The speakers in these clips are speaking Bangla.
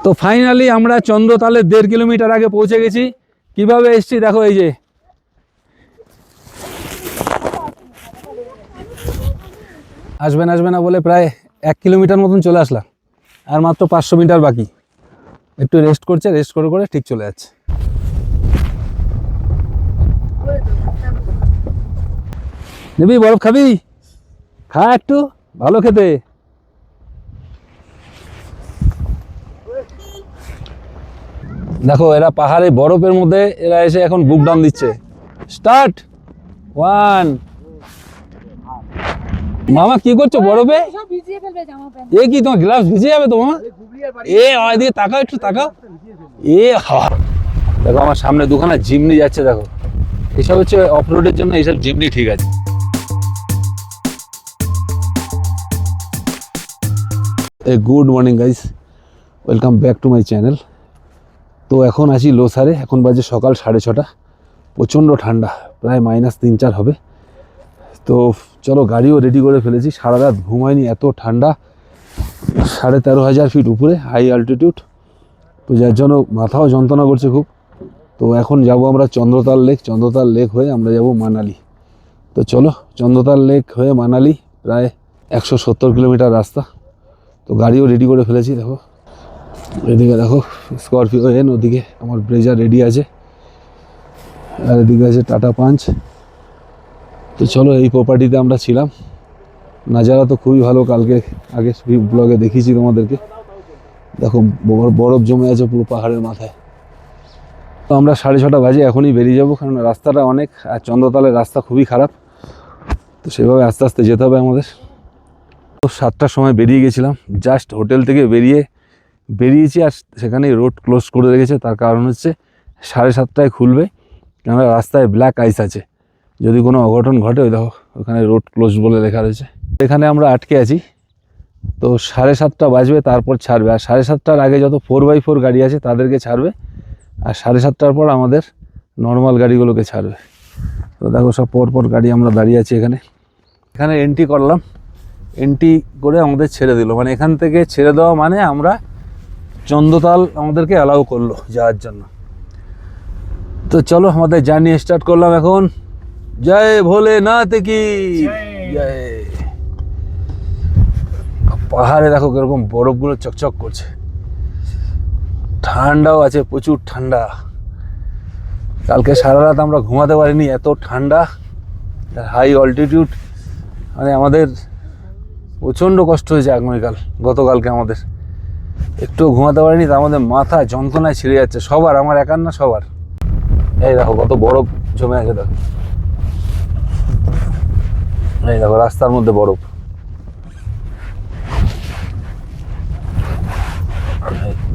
তো ফাইনালি আমরা চন্দ্রতালের 1.5 কিলোমিটার আগে পৌঁছে গেছি। কিভাবে এসছি দেখো, এই যে আসবেন আসবে না বলে প্রায় 1 কিলোমিটার মতন চলে আসলাম, আর মাত্র 500 মিটার বাকি। একটু রেস্ট করছে, রেস্ট করে করে ঠিক চলে যাচ্ছে। নিবি বরফ খাবি? খা একটু, ভালো খেতে। দেখো এরা পাহাড়ে বরফের মধ্যে এরা এসে এখন বুক ডাউন দিচ্ছে। স্টার্ট 1। মামা কি করছো বরফে? এ কি তোমার গ্লাভস ভিজে যাবে তো মামা? এ এদিকে তাকাও, একটু তাকাও। এ দেখো আমার সামনে দুখানা জিমনি যাচ্ছে, দেখো এসব হচ্ছে অফ রোডের জন্য, এইসব জিমনি ঠিক আছে। Good morning guys, welcome back to my channel. তো এখন আছি লোসারে, এখন বাজে সকাল 6:30। প্রচণ্ড ঠান্ডা, প্রায় -3-4 হবে। তো চলো, গাড়িও রেডি করে ফেলেছি। সারা রাত ঘুমাইনি, এত ঠান্ডা। 13,500 ফিট উপরে, হাই অ্যালটিটিউড, তো যার জন্য মাথাও যন্ত্রণা করছে খুব। তো এখন যাব আমরা চন্দ্রতাল লেক। চন্দ্রতাল লেক হয়ে আমরা যাব মানালি। তো চলো, চন্দ্রতাল লেক হয়ে মানালি প্রায় 170 কিলোমিটার রাস্তা। তো গাড়িও রেডি করে ফেলেছি। দেখো এদিকে দেখো স্করপিও এন, ওদিকে আমার ব্রেজার রেডি আছে, আর এদিকে আছে টাটা পাঞ্চ। তো চলো, এই প্রপার্টিতে আমরা ছিলাম। নাজারা তো খুবই ভালো, কালকে আগে ব্লগে দেখিয়েছি তোমাদেরকে। দেখো বরফ জমে আছে পুরো পাহাড়ের মাথায়। তো আমরা 6:30 বাজে এখনই বেরিয়ে যাবো, কারণ রাস্তাটা অনেক, আর চন্দ্রতালের রাস্তা খুবই খারাপ। তো সেভাবে আস্তে আস্তে যেতে হবে আমাদের। তো 7টার সময় বেরিয়ে গেছিলাম, জাস্ট হোটেল থেকে বেরিয়েছি, আর সেখানেই রোড ক্লোজ করে রেখেছে। তার কারণ হচ্ছে 7:30টায় খুলবে, কেননা রাস্তায় ব্ল্যাক আইস আছে, যদি কোনো অঘটন ঘটে। ওই দেখো ওখানে রোড ক্লোজ বলে লেখা রয়েছে। এখানে আমরা আটকে আছি। তো 7:30 বাজবে, তারপর ছাড়বে। আর 7:30টার আগে যত 4x4 গাড়ি আছে তাদেরকে ছাড়বে, আর 7:30টার পর আমাদের নর্মাল গাড়িগুলোকে ছাড়বে। তো দেখো সব পরপর গাড়ি আমরা দাঁড়িয়ে আছি এখানে। এন্ট্রি করলাম, এন্ট্রি করে আমাদের ছেড়ে দিল। মানে এখান থেকে ছেড়ে দেওয়া মানে আমরা চন্দ্রতাল আমাদেরকে অ্যালাউ করলো যাওয়ার জন্য। তো চলো, আমাদের জার্নি স্টার্ট করলাম এখন। জয় ভোলেনাথ কি জয়। পাহাড়ে দেখো কিরকম বরফগুলো চকচক করছে, ঠান্ডাও আছে, প্রচুর ঠান্ডা। কালকে সারা রাত আমরা ঘুমাতে পারিনি, এত ঠান্ডা। হাই অল্টিটিউড, মানে আমাদের প্রচণ্ড কষ্ট হয়েছে আগামীকাল। গতকালকে আমাদের একটু ঘুমাতে পারিনি, তার মধ্যে মাথা যন্ত্রণায় ছিঁড়ে যাচ্ছে সবার, আমার একার না, সবার। এই দেখো কত বরফ জমে আছে, দেখো এই দেখো রাস্তার মধ্যে বরফ।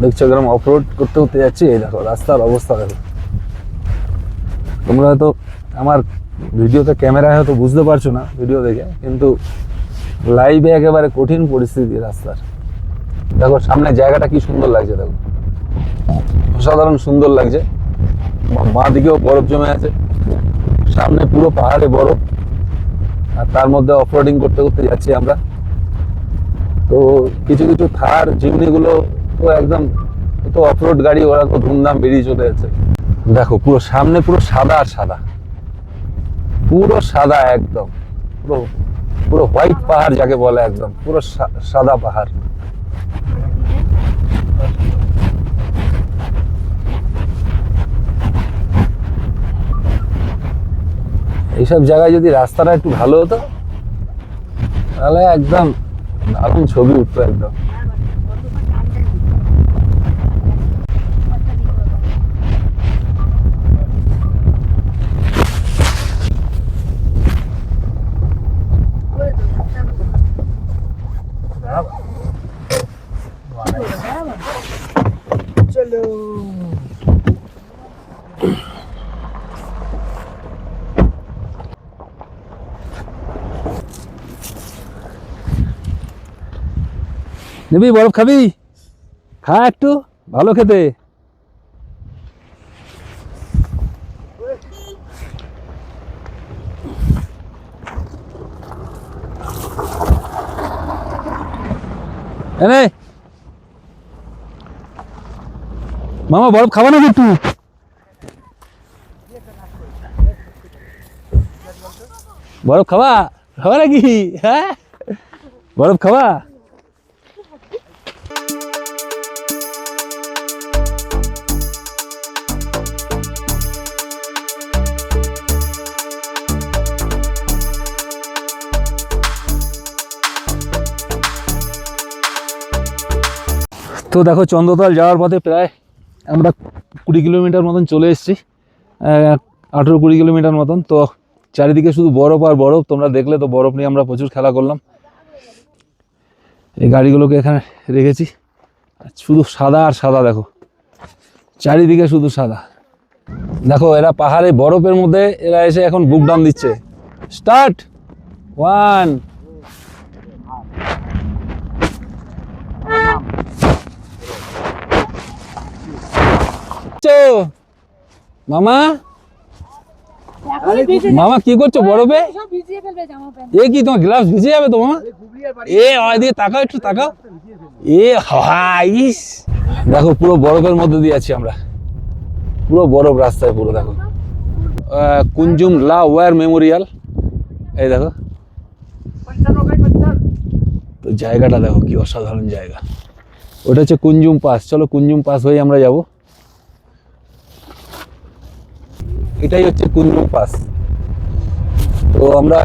দেখছো কিরকম অফরোড করতে করতে যাচ্ছি। এই দেখো রাস্তার অবস্থা দেখো। তোমরা হয়তো আমার ভিডিওতে, ক্যামেরায় হয়তো বুঝতে পারছো না ভিডিও দেখে, কিন্তু লাইভে একেবারে কঠিন পরিস্থিতি রাস্তার। দেখো সামনে জায়গাটা কি সুন্দর লাগছে, দেখো অসাধারণ সুন্দর লাগছে। বাঁ দিকেও বরফ জমে আছে, সামনে পুরো পাহাড়ে বরফ, আর তার মধ্যে অফরোডিং করতে করতে যাচ্ছি আমরা। তো কিছু কিছু থার জিমনিগুলো তো একদম, তো অফরোড গাড়ি, ওরা তো ধুমধাম বেরিয়ে চলে যাচ্ছে। দেখো পুরো সামনে পুরো সাদা আর সাদা, পুরো সাদা একদম, পুরো পুরো হোয়াইট পাহাড় যাকে বলে, একদম পুরো সাদা পাহাড়। এইসব জায়গায় যদি রাস্তাটা একটু ভালো হতো, তাহলে একদম দারুণ ছবি উঠতো একদম। চলো নিবি বরফ খাবি? খা একটু, ভালো খেতে। এনে মামা বরফ খাবা নাকি একটু? বরফ খাবা? খাবা নাকি? হ্যাঁ, বরফ খাবা? তো দেখো চন্দ্রতাল যাওয়ার পথে প্রায় আমরা 20 কিলোমিটার মতন চলে এসেছি, 18-20 কিলোমিটার মতন। তো চারিদিকে শুধু বরফ আর বরফ, তোমরা দেখলে তো বরফ নিয়ে আমরা প্রচুর খেলা করলাম। এই গাড়িগুলোকে এখানে রেখেছি, শুধু সাদা আর সাদা, দেখো চারিদিকে শুধু সাদা। দেখো এরা পাহাড়ে বরফের মধ্যে এরা এসে এখন বুক ডাউন দিচ্ছে। স্টার্ট 1 মামা মামা কি করছো বরফে? এ কি তোমার গ্লাভস ভিজে যাবে তো মামা? এ দিয়ে তাকাও, একটু তাকাও। এ হাইস, দেখো পুরো বরফের মধ্যে দিয়ে আছি আমরা, পুরো বরফ রাস্তায় পুরো। দেখো কুঞ্জুম লা ওয়ার মেমোরিয়াল, এই দেখো। তো জায়গাটা দেখো কি অসাধারণ জায়গা। ওটা হচ্ছে কুঞ্জুম পাস। চলো কুঞ্জুম পাস হয়ে আমরা যাব। এটাই হচ্ছে কুঞ্জুম পাস। তো আমরা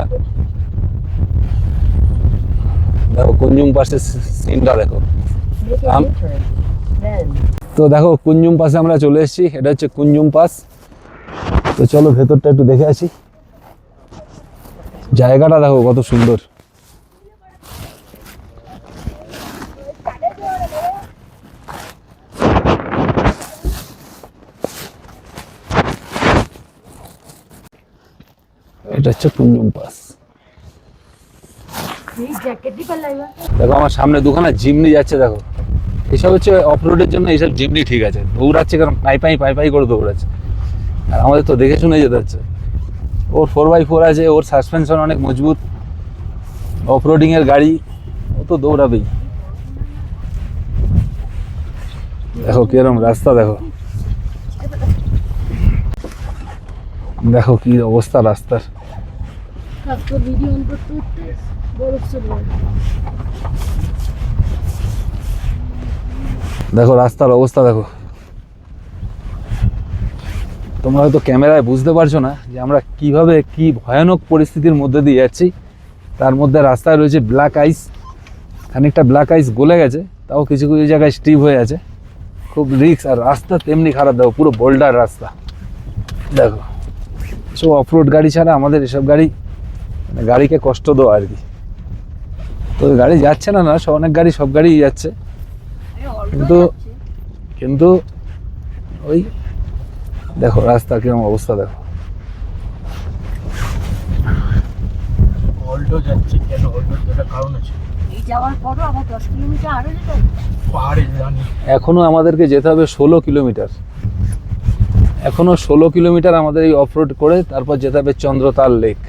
দেখো কুঞ্জুম পাসের সিনটা দেখো। তো দেখো কুঞ্জুম পাসে আমরা চলে এসেছি, এটা হচ্ছে কুঞ্জুম পাস। তো চলো ভেতরটা একটু দেখে আসি। জায়গাটা দেখো কত সুন্দর। এটা হচ্ছে কুঞ্জুম পাস। দেখো আমার সামনে দুখানা জিমনি যাচ্ছে, দেখো এইসব হচ্ছে অফরোডের জন্য, এইসব জিমনি ঠিক আছে। দৌড়াচ্ছে কারণ পাই পাই করে দৌড়াচ্ছে, আর আমাদের তো দেখে শুনে যেতে হচ্ছে। ওর 4x4 আছে, ওর সাসপেনশন অনেক মজবুত, অফরোডিং এর গাড়ি, ও তো দৌড়াবেই। দেখো কিরকম রাস্তা, দেখো দেখো কি অবস্থা রাস্তার। দেখো রাস্তার অবস্থা দেখো। তোমরা হয়তো ক্যামেরায় বুঝতে পারছো না যে আমরা কিভাবে কি ভয়ানক পরিস্থিতির মধ্যে দিয়ে যাচ্ছি। তার মধ্যে রাস্তায় রয়েছে ব্ল্যাক আইস, খানিকটা ব্ল্যাক আইস গলে গেছে, তাও কিছু কিছু জায়গায় স্টিভ হয়ে আছে, খুব রিস্ক। আর রাস্তা তেমনি খারাপ, দেখো পুরো বোল্ডার রাস্তা। দেখো সব অফরোড গাড়ি ছাড়া আমাদের এসব গাড়ি, মানে গাড়িকে কষ্ট দেওয়া আর কি। তো গাড়ি যাচ্ছে না, অনেক গাড়ি, সব গাড়ি যাচ্ছে, কিন্তু ওই দেখো রাস্তা কিরকম অবস্থা। দেখো এখনো আমাদেরকে যেতে হবে 16 কিলোমিটার। এখনো 16 কিলোমিটার আমাদের এই অফরোড করে তারপর যেতে হবে চন্দ্রতাল লেক।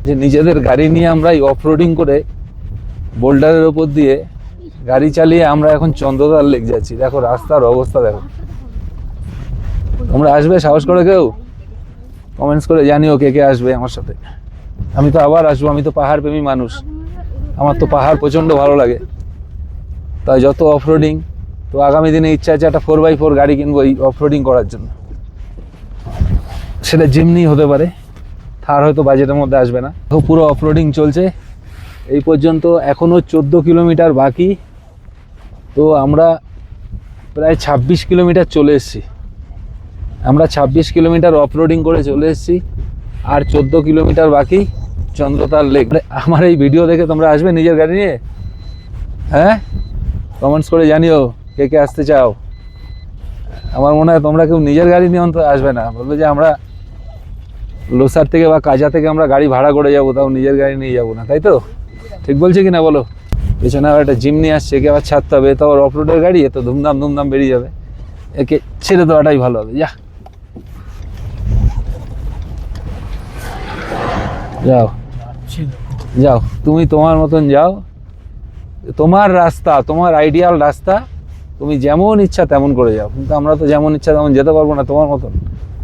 যে নিজেদের গাড়ি নিয়ে আমরা এই অফরোডিং করে বোল্ডারের ওপর দিয়ে গাড়ি চালিয়ে আমরা এখন চন্দ্রতাল লেক যাচ্ছি। দেখো রাস্তার অবস্থা দেখো। তোমরা আসবে সাহস করে কেউ? কমেন্টস করে জানিও কে কে আসবে আমার সাথে। আমি তো আবার আসবো, আমি তো পাহাড় প্রেমী মানুষ, আমার তো পাহাড় প্রচণ্ড ভালো লাগে। তাই যত অফরোডিং, তো আগামী দিনে ইচ্ছা আছে একটা 4x4 গাড়ি কিনবো এই অফরোডিং করার জন্য। সেটা জিমনি হতে পারে, থার হয়তো বাজেটের মধ্যে আসবে না। তো পুরো অফরোডিং চলছে এই পর্যন্ত, এখনও 14 কিলোমিটার বাকি। তো আমরা প্রায় 26 কিলোমিটার চলে এসেছি। আমরা 26 কিলোমিটার অফরোডিং করে চলে এসেছি, আর 14 কিলোমিটার বাকি চন্দ্রতাল লেক। আমার এই ভিডিও দেখে তোমরা আসবে নিজের গাড়ি নিয়ে? হ্যাঁ, কমেন্টস করে জানিও কে কে আসতে চাও। আমার মনে হয় তোমরা কেউ নিজের গাড়ি নিয়ে অন্তত আসবে না, বলবে যে আমরা লোসার থেকে বা কাজা থেকে আমরা গাড়ি ভাড়া করে যাবো, তাও নিজের গাড়ি নিয়ে যাবো না। তাই তো ঠিক বলছে কি না বলো? পেছনে আবার একটা জিমনি আসছে, একে আবার ছাড়তে হবে, তো অফরোডের গাড়ি, এ তো ধুমধাম বেরিয়ে যাবে, একে ছেড়ে দেওয়াটাই ভালো হবে। যাও যাও, তুমি তোমার মতন যাও, তোমার রাস্তা, তোমার আইডিয়াল রাস্তা, তুমি যেমন ইচ্ছা তেমন করে যাও, কিন্তু আমরা তো যেমন ইচ্ছা তেমন যেতে পারবো না তোমার মতন।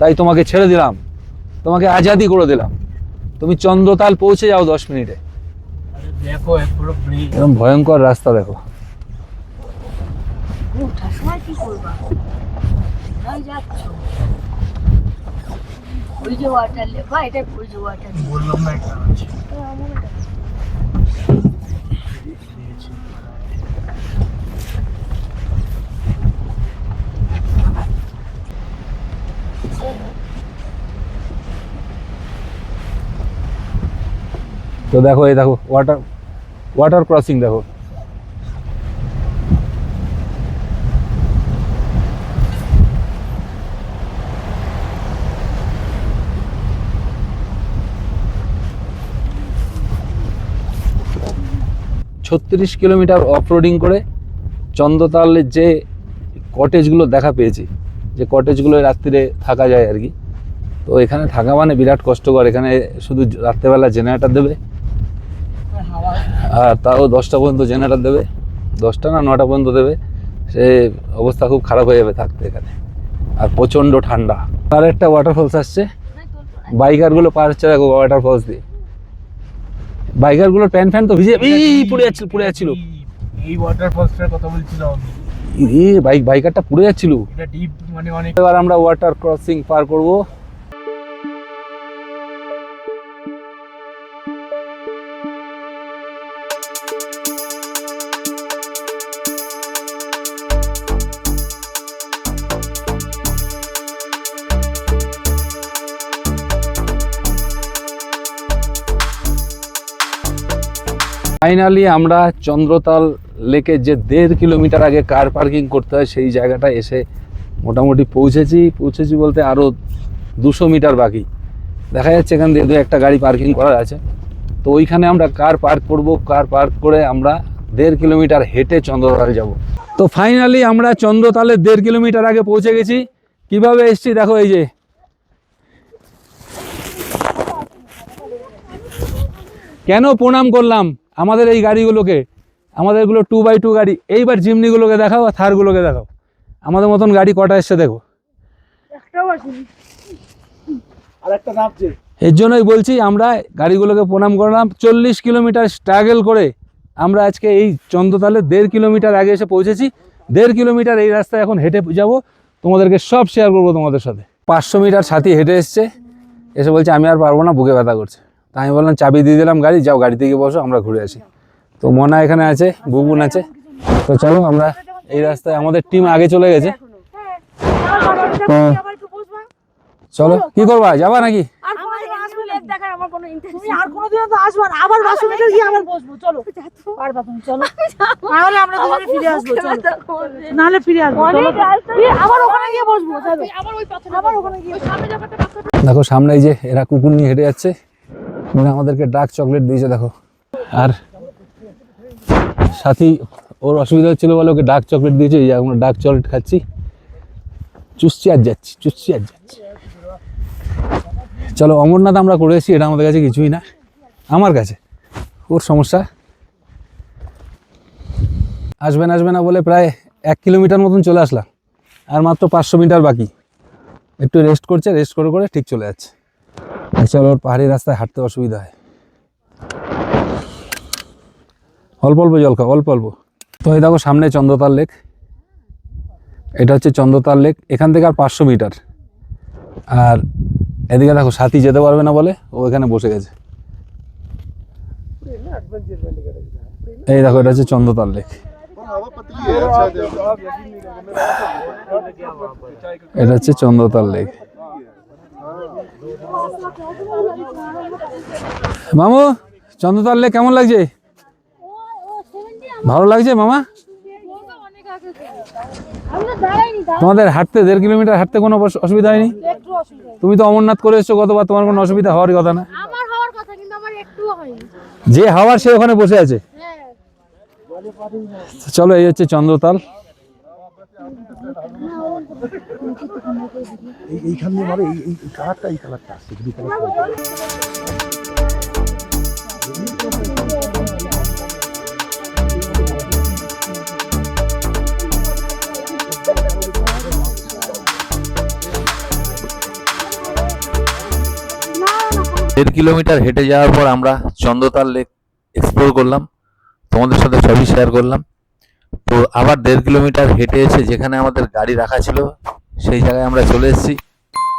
তাই তোমাকে ছেড়ে দিলাম, তোমাকে আজাদি করে দিলাম, তুমি চন্দ্রতাল পৌঁছে যাও 10 মিনিটে। দেখো পুরো ব্রিজ, এরকম ভয়ঙ্কর রাস্তা দেখো। ওঠার সময় কি করবা? কোথায় যাচ্ছ? ওই যে ওয়াটার লেভা, এটা ওই যে ওয়াটার লেভা। বললাম না এটা আছে। তো দেখো, এই দেখো ওয়াটার ক্রসিং দেখো। ছত্রিশ কিলোমিটার অফ রোডিং করে চন্দ্রতালের যে কটেজগুলো দেখা পেয়েছি, যে কটেজগুলো রাত্রিরে থাকা যায় আর কি। তো এখানে থাকা মানে বিরাট কষ্টকর। এখানে শুধু রাত্রেবেলা জেনারেটর দেবে, আর তাও 10টা পর্যন্ত জেনারেটর দেবে, 10টা না 9টা পর্যন্ত দেবে। সে অবস্থা খুব খারাপ হয়ে যাবে থাকতে এখানে। আর প্রচণ্ড ঠান্ডা। আর একটা ওয়াটারফলস আসছে, বাইকারগুলো পার হচ্ছে দেখো ওয়াটারফলস দিয়ে। বাইকারগুলোর প্যান্ট তো ভিজে পুড়ে যাচ্ছিল। এই ওয়াটারফলসটার কথা বলছিলাম আমি। বাইকারটা পুড়ে যাচ্ছিল। এটা ডিপ, মানে অনেক। এবার আমরা ওয়াটার ক্রসিং পার করব। ফাইনালি আমরা চন্দ্রতাল লেকের যে 1.5 কিলোমিটার আগে কার পার্কিং করতে হয় সেই জায়গাটা এসে মোটামুটি পৌঁছেছি বলতে আরও 200 মিটার বাকি। দেখা যাচ্ছে এখান দিয়ে 2-1টা গাড়ি পার্কিং করা আছে। তো ওইখানে আমরা কার পার্ক করব, কার পার্ক করে আমরা 1.5 কিলোমিটার হেঁটে চন্দ্রতাল যাব। তো ফাইনালি আমরা চন্দ্রতালে 1.5 কিলোমিটার আগে পৌঁছে গেছি। কিভাবে এসছি দেখো, এই যে কেন প্রণাম করলাম আমাদের এই গাড়িগুলোকে, আমাদেরগুলো 2x2 গাড়ি। এইবার জিমনিগুলোকে দেখাও আর থারগুলোকে দেখাও, আমাদের মতন গাড়ি কটা এসছে দেখো। এর জন্যই বলছি আমরা গাড়িগুলোকে প্রণাম করলাম। 40 কিলোমিটার স্ট্রাগল করে আমরা আজকে এই চন্দ্রতালে 1.5 কিলোমিটার আগে এসে পৌঁছেছি। 1.5 কিলোমিটার এই রাস্তায় এখন হেঁটে যাব, তোমাদেরকে সব শেয়ার করবো তোমাদের সাথে। 500 মিটার সাথী হেঁটে এসে বলছে আমি আর পারবো না, বুকে ব্যথা করছে। তাই আমি বললাম চাবি দিয়ে দিলাম গাড়ি, যাও গাড়িতে গিয়ে বসো, আমরা ঘুরে আসি। তো মনা এখানে আছে, বুবুন আছে। তো চলো আমরা এই রাস্তায়, আমাদের টিম আগে চলে গেছে। চলো কি করবা, যাবা নাকি? দেখো সামনে এই যে এরা কুকুর নিয়ে হেঁটে যাচ্ছে, মানে আমাদেরকে ডার্ক চকলেট দিয়েছে দেখো। আর সাথী ওর অসুবিধা হচ্ছিল বলে ওকে ডার্ক চকলেট দিয়েছে। এই যে আমরা ডার্ক চকলেট খাচ্ছি, চুষছি আর যাচ্ছি। চলো অমরনাথ আমরা করে এসেছি, এটা আমাদের কাছে কিছুই না, আমার কাছে ওর সমস্যা। আসবে না বলে প্রায় 1 কিলোমিটার মতন চলে আসলাম, আর মাত্র 500 মিটার বাকি। একটু রেস্ট করছে, রেস্ট করে ঠিক চলে যাচ্ছে। চলো, ওর পাহাড়ি রাস্তায় হাঁটতে অসুবিধা হয়। অল্প জল খাও, অল্প। তো এই দেখো সামনে চন্দ্রতাল লেক, এটা হচ্ছে চন্দ্রতাল লেক। এখান থেকে আর 500 মিটার। আর এদিকে দেখো সাথী যেতে পারবে না বলে ও এখানে বসে গেছে। এই দেখো এটা হচ্ছে চন্দ্রতাল লেক, এটা হচ্ছে চন্দ্রতাল লেক। মামু চন্দ্রতাল লেক কেমন লাগছে? ভালো লাগছে মামা? তোমাদের হাঁটতে 1.5 কিলোমিটার হাঁটতে কোনো অসুবিধা হয়নি? তুমি তো অমরনাথ করে এসছো গতবার, তোমার কোনো অসুবিধা হওয়ার কথা না। যে হওয়ার সে ওখানে বসে আছে। চলো এই হচ্ছে চন্দ্রতাল। এইখানে মানে এই কালারটা, এই কালারটা আসছে। 1.5 কিলোমিটার হেঁটে যাওয়ার পর আমরা চন্দ্রতাল লেক এক্সপ্লোর করলাম, তোমাদের সাথে সবই শেয়ার করলাম। তো আবার 1.5 কিলোমিটার হেঁটে এসে যেখানে আমাদের গাড়ি রাখা ছিল সেই জায়গায় আমরা চলে এসেছি।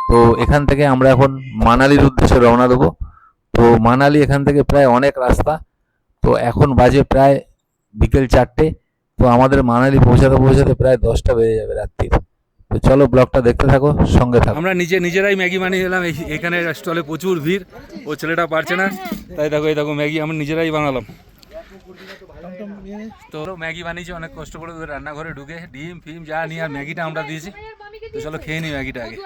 তো এখান থেকে আমরা এখন মানালির উদ্দেশ্যে রওনা দেবো। তো মানালি এখান থেকে প্রায় অনেক রাস্তা। তো এখন বাজে প্রায় বিকেল 4টে। তো আমাদের মানালি পৌঁছাতে পৌঁছাতে প্রায় 10টা বেজে যাবে রাত্রির। তো চলো ব্লগটা দেখতে থাকো, সঙ্গে থাকো। আমরা নিজেরাই ম্যাগি বানিয়ে এলাম। এখানে স্টলে প্রচুর ভিড়, ও ছেলেটা পারছে না, তাই দেখো এই দেখো ম্যাগি আমরা নিজেরাই বানালাম। তো ম্যাগি বানিয়েছি অনেক কষ্ট করে, রান্নাঘরে ঢুকে ডিম ফিম যা নিয়ে, আর ম্যাগিটা আমরা দিয়েছি। তো চলো খেয়ে নিই ম্যাগিটা আগে।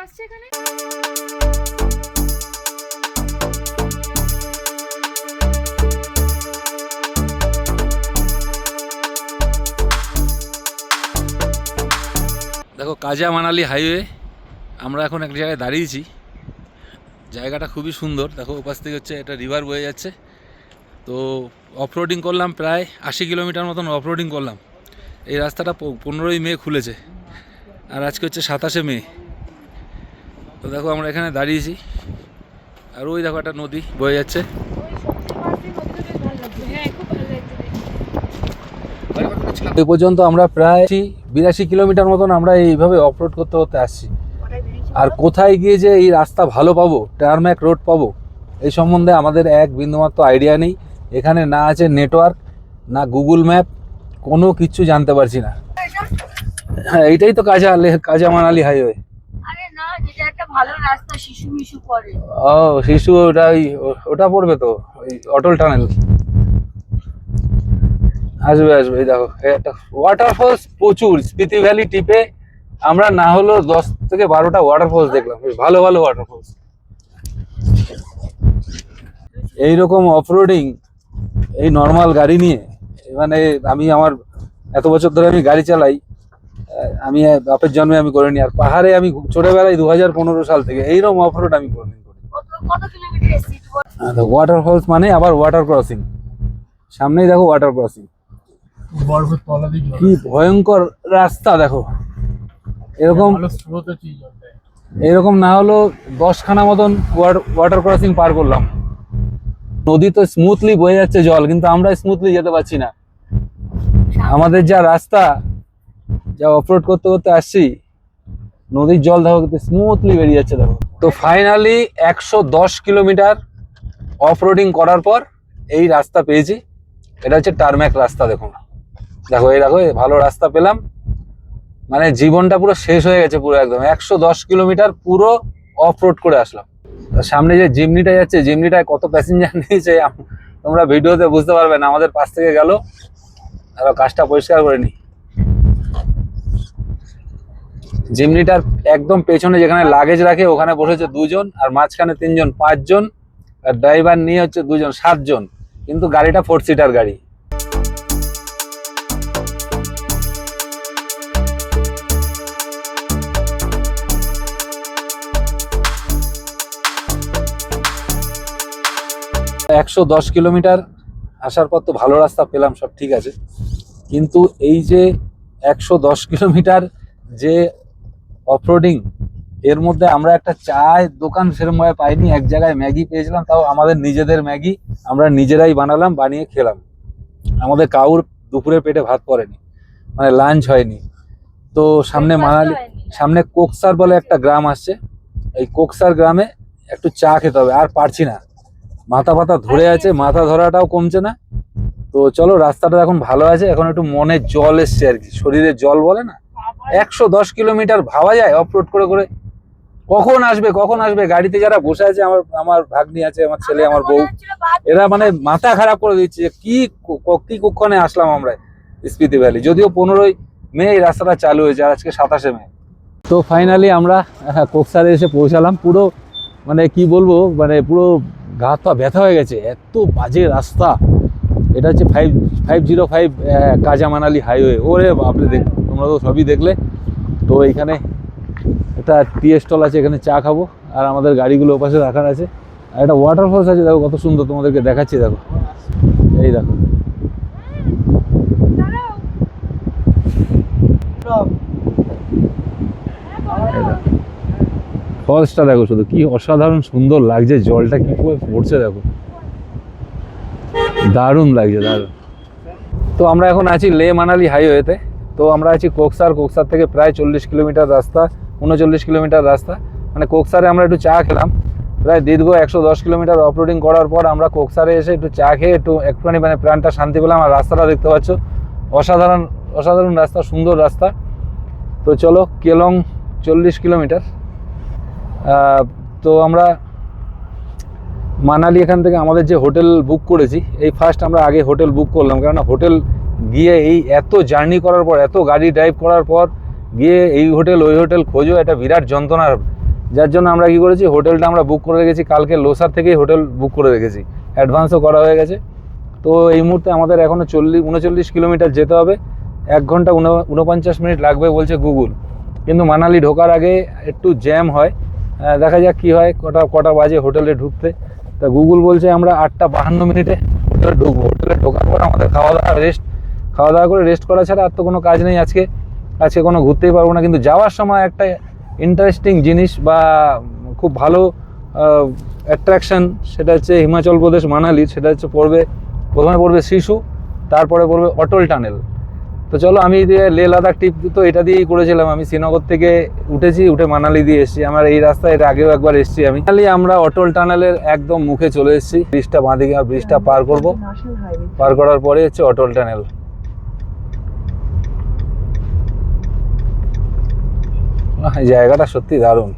দেখো কাজা মানালি হাইওয়ে, আমরা এখন এক জায়গায় দাঁড়িয়েছি। জায়গাটা খুবই সুন্দর। দেখো ওপাশ থেকে হচ্ছে এটা রিভার বয়ে যাচ্ছে। তো অফরোডিং করলাম, প্রায় 80 কিলোমিটার মতন অফরোডিং করলাম। এই রাস্তাটা 15ই মে খুলেছে, আর আজকে হচ্ছে 27শে মে। তো দেখো আমরা এখানে দাঁড়িয়েছি, আর ওই দেখো একটা নদী বয়ে যাচ্ছে। এই পর্যন্ত আমরা প্রায় 82 কিলোমিটার মতন আমরা এইভাবে অফরোড করতে করতে আসছি। আর কোথায় গিয়ে যে এই রাস্তা ভালো পাবো, টারম্যাক রোড পাবো, এই সম্বন্ধে আমাদের এক বিন্দুমাত্র আইডিয়া নেই। এখানে না আছে নেটওয়ার্ক, না গুগল ম্যাপ, কোনো কিছু জানতে পারছি না। হ্যাঁ, এইটাই তো কাজা মানালি হাইওয়ে। আরে না, যেটা একটা ভালো রাস্তা, শিশু মিশু পড়ে। ও শিশু, ওটা পড়বে তো, ওই অটল টানেল আসবে। এই দেখো একটা ওয়াটারফলস প্রচুর। স্পিতি ভ্যালি টিপে আমরা না হলেও 10 থেকে 12টা ওয়াটারফলস দেখলাম, বেশ ভালো ভালো ওয়াটারফলস। এইরকম অফরোডিং এই নর্মাল গাড়ি নিয়ে, মানে আমি আমার এত বছর ধরে আমি গাড়ি চালাই, আমি বাপের জন্মে আমি করিনি। আর পাহাড়ে আমি চড়ে বেড়াই 2015 সাল থেকে, এইরকম অফরোড আমি কোনোদিন করিনি। কত কিলোমিটার এসেছি? ওয়াটারফলস মানে আবার ওয়াটার ক্রসিং, সামনেই দেখো ওয়াটার ক্রসিং। বরফের তলা দিয়ে কি ভয়ঙ্কর রাস্তা দেখো। এরকম ভালো স্রোতে ছিল জলটা। এরকম না হলেও 10খানা মতন ওয়াটার ক্রসিং পার করলাম। নদী তো স্মুথলি বয়ে যাচ্ছে জল, কিন্তু আমরা স্মুথলি যেতে পারছি না। আমাদের যা রাস্তা, যা অফরোড করতে করতে আসছি, নদীর জল দেখো স্মুথলি বেরিয়ে যাচ্ছে দেখো। তো ফাইনালি 110 কিলোমিটার অফরোডিং করার পর এই রাস্তা পেয়েছি। এটা হচ্ছে টারম্যাক রাস্তা। দেখো দেখো এই দেখো ভালো রাস্তা পেলাম, মানে জীবনটা পুরো শেষ হয়ে গেছে পুরো একদম। 110 কিলোমিটার পুরো অফরোড করে আসলাম। সামনে যে জিমনিটা যাচ্ছে, জিমনিটায় কত প্যাসেঞ্জার নিয়েছে তোমরা ভিডিওতে বুঝতে পারবে না। আমাদের পাশ থেকে গেল, আর কাজটা পরিষ্কার করে নি। জিমনিটার একদম পেছনে যেখানে লাগেজ রাখে ওখানে বসেছে 2 জন, আর মাঝখানে 3 জন, 5 জন, আর ড্রাইভার নিয়ে হচ্ছে 2 জন, 7 জন। কিন্তু গাড়িটা 4 সিটার গাড়ি। একশো 10 কিলোমিটার আসার পর তো ভালো রাস্তা পেলাম, সব ঠিক আছে। কিন্তু এই যে 110 কিলোমিটার যে অফরোডিং, এর মধ্যে আমরা একটা চায়ের দোকান সেরকমভাবে পাইনি। এক জায়গায় ম্যাগি পেয়েছিলাম, তাও আমাদের নিজেদের ম্যাগি, আমরা নিজেরাই বানালাম, বানিয়ে খেলাম। আমাদের কাউর দুপুরে পেটে ভাত পড়েনি, মানে লাঞ্চ হয়নি। তো সামনে মানালি, সামনে কোকসার বলে একটা গ্রাম আসছে, এই কোকসার গ্রামে একটু চা খেতে হবে। আর পারছি না, মাথা ফাথা ধরে আছে, মাথা ধরাটাও কমছে না। তো চলো, রাস্তাটা এখন ভালো আছে, এখন একটু মনে জল এসছে আর কি, শরীরে জল বলে না। 110 কিলোমিটার ভাবা যায় অফরোড করে করে। কখন আসবে গাড়িতে যারা বসে আছে, আমার ভাগ্নি আছে, আমার ছেলে, আমার বউ, এরা মানে মাথা খারাপ করে দিচ্ছে যে কি কক্ষণে আসলাম আমরা স্পিতি ভ্যালি। যদিও 15ই মে এই রাস্তাটা চালু হয়েছে, আর আজকে 27শে মে। তো ফাইনালি আমরা কোকসারে এসে পৌঁছালাম। পুরো মানে কি বলবো, মানে পুরো গা হাত পা ব্যথা হয়ে গেছে, এত বাজে রাস্তা। এটা হচ্ছে 505 কাজা মানালি হাইওয়ে। ওরে বাপরে, তোমরা তো সবই দেখলে। তো এইখানে একটা টি স্টল আছে, এখানে চা খাবো, আর আমাদের গাড়িগুলো ওপাশে রাখার আছে। আর একটা ওয়াটারফলস আছে, দেখো কত সুন্দর, তোমাদেরকে দেখাচ্ছি। দেখো এই দেখো, ফলসটা দেখো শুধু, কি অসাধারণ সুন্দর লাগছে, জলটা কি করে পড়ছে দেখো, দারুণ লাগছে দারুণ। তো আমরা এখন আছি লে মানালি হাইওয়েতে। তো আমরা আছি কোকসার থেকে প্রায় 40 কিলোমিটার রাস্তা, 39 কিলোমিটার রাস্তা। মানে কোকসারে আমরা একটু চা খেলাম, প্রায় দীর্ঘ 110 কিলোমিটার অফরোডিং করার পর আমরা কোকসারে এসে একটু চা খেয়ে একটুখানি মানে প্রাণটা শান্তি পেলাম। আর রাস্তাটা দেখতে পাচ্ছ, অসাধারণ রাস্তা, সুন্দর রাস্তা। তো চলো, কেলং 40 কিলোমিটার। তো আমরা মানালি এখান থেকে আমাদের যে হোটেল বুক করেছি, এই ফার্স্ট আমরা আগে হোটেল বুক করলাম, কেননা হোটেল গিয়ে এই এত জার্নি করার পর, এত গাড়ি ড্রাইভ করার পর গিয়ে এই হোটেল ওই হোটেল খোঁজো, এটা বিরাট যন্ত্রণার। যার জন্য আমরা কি করেছি, হোটেলটা আমরা বুক করে রেখেছি, কালকে লোসার থেকেই হোটেল বুক করে রেখেছি, অ্যাডভান্সও করা হয়ে গেছে। তো এই মুহূর্তে আমাদের এখনও 39 কিলোমিটার যেতে হবে, 1 ঘন্টা 49 মিনিট লাগবে বলছে গুগল। কিন্তু মানালি ঢোকার আগে একটু জ্যাম হয়, দেখা যাক কী হয়, কটা বাজে হোটেলে ঢুকতে। তা গুগল বলছে আমরা 8:52 হোটেলে ঢুকবো। হোটেলে ঢোকার পর আমাদের খাওয়া দাওয়া করে রেস্ট করা ছাড়া আর তো কোনো কাজ নেই আজকে কোনো ঘুরতেই পারবো না। কিন্তু যাওয়ার সময় একটা ইন্টারেস্টিং জিনিস বা খুব ভালো অ্যাট্রাকশান, সেটা হচ্ছে হিমাচল প্রদেশ মানালির, সেটা হচ্ছে প্রথমে পড়বে শিশু, তারপরে পড়বে অটল টানেল। তো চলো, আমি লে লাদাখ ট্রিপ তো এটা দিয়েই করেছিলাম। আমি শ্রীনগর থেকে উঠে মানালি দিয়ে এসেছি। আমার এই রাস্তায় এটা আগেও একবার এসেছি আমি। মানালি আমরা অটল টানেলের একদম মুখে চলে এসেছি। ব্রিজটা বাঁদিকে, ব্রিজটা পার করব, পার করার পরে হচ্ছে অটল টানেল। এই জায়গাটা সত্যি দারুণ।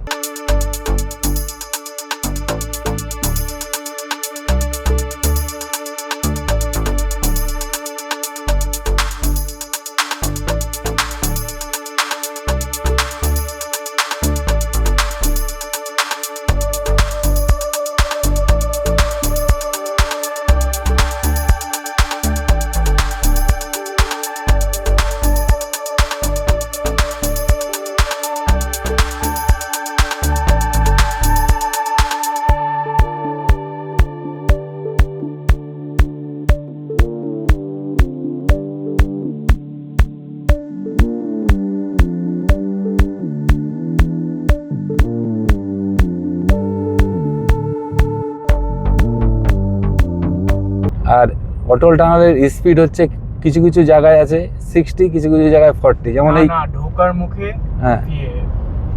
আর অটল টানেলের স্পিড হচ্ছে কিছু কিছু জায়গায় আছে 60, কিছু কিছু জায়গায় 40, যেমন এই ঢোকার মুখে হ্যাঁ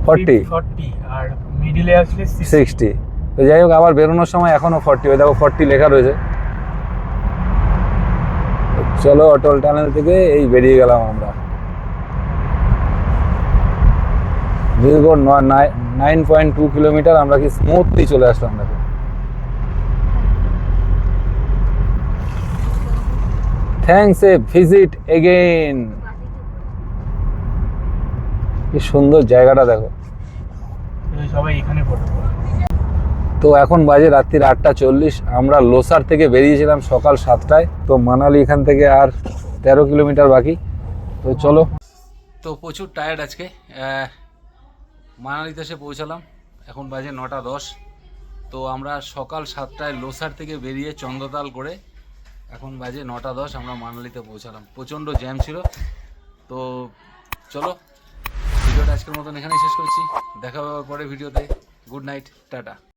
40 আর মিডিলে আসলে 60। তো যাই হোক, আবার বেরোনোর সময় এখনও 40, ওই দেখো 40 লেখা রয়েছে। চলো, অটল টানেল থেকে এই বেরিয়ে গেলাম আমরা। দীর্ঘ 9.2 কিলোমিটার আমরা কি স্মুথলি চলে আসলাম দেখো। Thanks a visit again. কি সুন্দর জায়গাটা দেখো। সবাই এখানে ফটো। তো এখন বাজে রাত্রির 8:40। আমরা লোসার থেকে বেরিয়েছিলাম সকাল 7টায়। তো মানালি এখান থেকে আর 13 কিলোমিটার বাকি। তো চলো। তো প্রচুর টায়ার্ড আজকে। মানালিতে এসে পৌঁছালাম, এখন বাজে 9:10। তো আমরা সকাল 7টায় লোসার থেকে বেরিয়ে চন্দ্রতাল করে এখন বাজে 9:10, আমরা মানালিতে পৌঁছালাম। প্রচণ্ড জ্যাম ছিল। তো চলো, ভিডিওটা আজকের মতন এখানেই শেষ করছি। দেখা হবে পরে ভিডিওতে। Good night, tata.